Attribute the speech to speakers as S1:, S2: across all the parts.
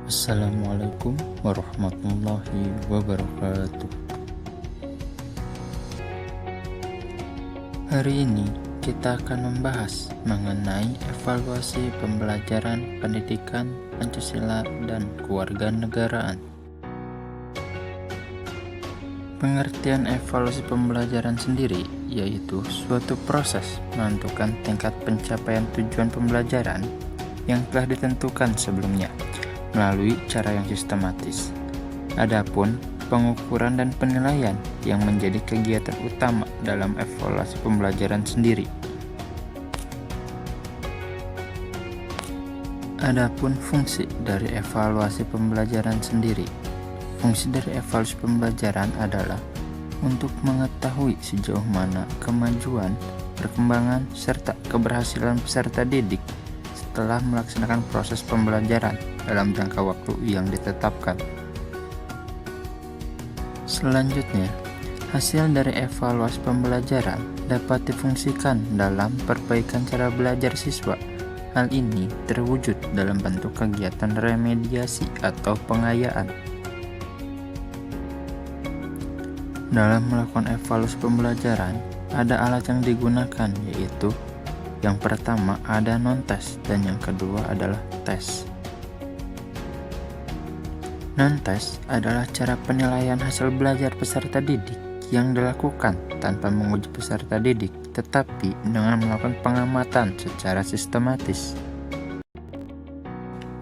S1: Assalamualaikum warahmatullahi wabarakatuh. Hari ini kita akan membahas mengenai evaluasi pembelajaran pendidikan Pancasila dan kewarganegaraan. Pengertian evaluasi pembelajaran sendiri yaitu suatu proses menentukan tingkat pencapaian tujuan pembelajaran yang telah ditentukan sebelumnya melalui cara yang sistematis. Adapun pengukuran dan penilaian yang menjadi kegiatan utama dalam evaluasi pembelajaran sendiri. Adapun fungsi dari evaluasi pembelajaran sendiri. Fungsi dari evaluasi pembelajaran adalah untuk mengetahui sejauh mana kemajuan, perkembangan, serta keberhasilan peserta didik setelah melaksanakan proses pembelajaran dalam jangka waktu yang ditetapkan. Selanjutnya, hasil dari evaluasi pembelajaran dapat difungsikan dalam perbaikan cara belajar siswa. Hal ini terwujud dalam bentuk kegiatan remediasi atau pengayaan. Dalam melakukan evaluasi pembelajaran, ada alat yang digunakan, yaitu yang pertama ada non-tes dan yang kedua adalah tes. Non-tes adalah cara penilaian hasil belajar peserta didik yang dilakukan tanpa menguji peserta didik, tetapi dengan melakukan pengamatan secara sistematis.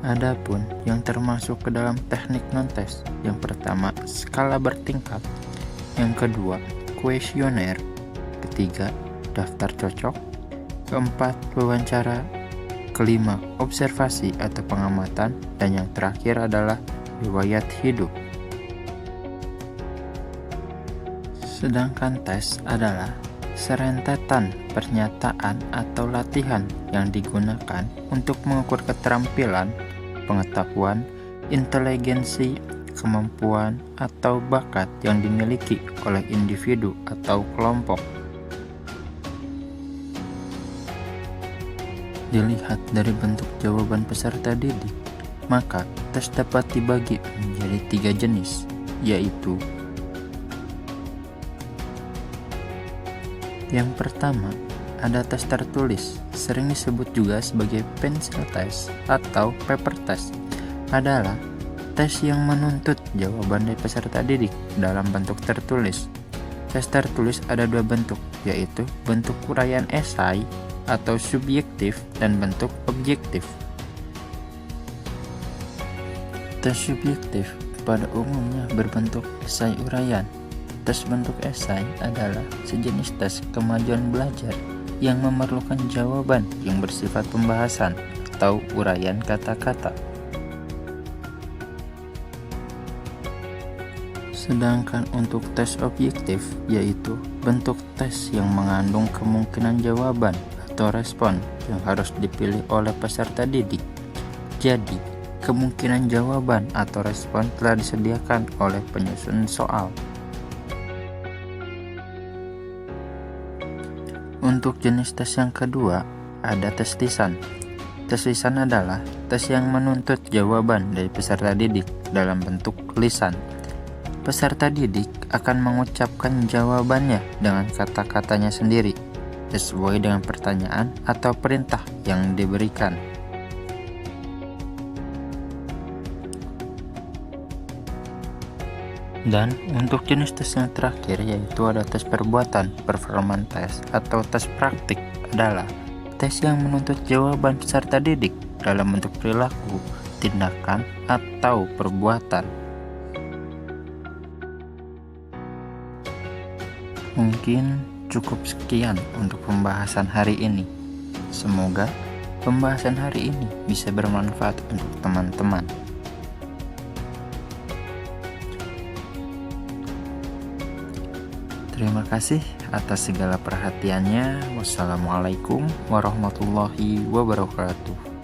S1: Adapun yang termasuk ke dalam teknik non-tes, yang pertama skala bertingkat, yang kedua kuesioner, ketiga daftar cocok, keempat wawancara, kelima observasi atau pengamatan, dan yang terakhir adalah riwayat hidup. Sedangkan tes adalah serentetan pernyataan atau latihan yang digunakan untuk mengukur keterampilan, pengetahuan, inteligensi, kemampuan, atau bakat yang dimiliki oleh individu atau kelompok. Dilihat dari bentuk jawaban peserta didik, maka tes dapat dibagi menjadi 3 jenis, yaitu yang pertama ada tes tertulis, sering disebut juga sebagai pencil test atau paper test, adalah tes yang menuntut jawaban dari peserta didik dalam bentuk tertulis. Tes tertulis ada 2 bentuk, yaitu bentuk uraian esai atau subjektif dan bentuk objektif. Tes subjektif pada umumnya berbentuk esai uraian. Tes bentuk esai adalah sejenis tes kemajuan belajar yang memerlukan jawaban yang bersifat pembahasan atau uraian kata-kata. Sedangkan untuk tes objektif yaitu bentuk tes yang mengandung kemungkinan jawaban atau respon yang harus dipilih oleh peserta didik. Jadi, kemungkinan jawaban atau respon telah disediakan oleh penyusun soal. Untuk jenis tes yang kedua, ada tes lisan. Tes lisan adalah tes yang menuntut jawaban dari peserta didik dalam bentuk lisan. Peserta didik akan mengucapkan jawabannya dengan kata-katanya sendiri, sesuai dengan pertanyaan atau perintah yang diberikan. Dan untuk jenis tes yang terakhir yaitu ada tes perbuatan, performance test, atau tes praktik, adalah tes yang menuntut jawaban peserta didik dalam bentuk perilaku, tindakan, atau perbuatan. Mungkin cukup sekian untuk pembahasan hari ini. Semoga pembahasan hari ini bisa bermanfaat untuk teman-teman. Terima kasih atas segala perhatiannya. Wassalamualaikum warahmatullahi wabarakatuh.